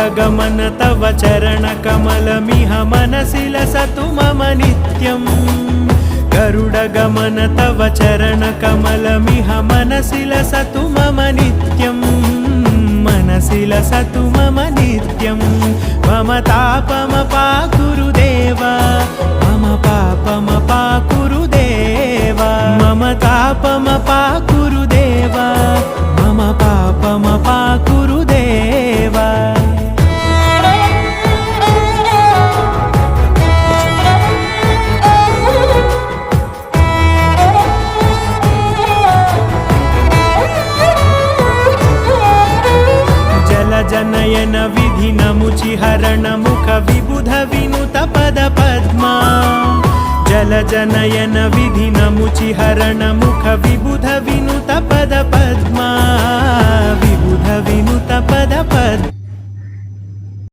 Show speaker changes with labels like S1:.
S1: गरुडगमन तव चरणकमलमिह मनसि लसतु मम नित्यम् गरुडगमन तव चरणकमलमिह मनसि लसतु मम नित्यम् मनसि लसतु मम नित्यम् मम तापमपाकुरुदेव मम पापमपाकुरुदेव मम तापमपाकुरुदेव मम पापमपाकुरुदेव जनयन विधिनमुचिहरण मुख विबुध विनुत पद पद्मा जलजनयन विधिनमुचिहरण मुख विबुध विनुत पद पद्मा विबुध विनुत पद पद्मा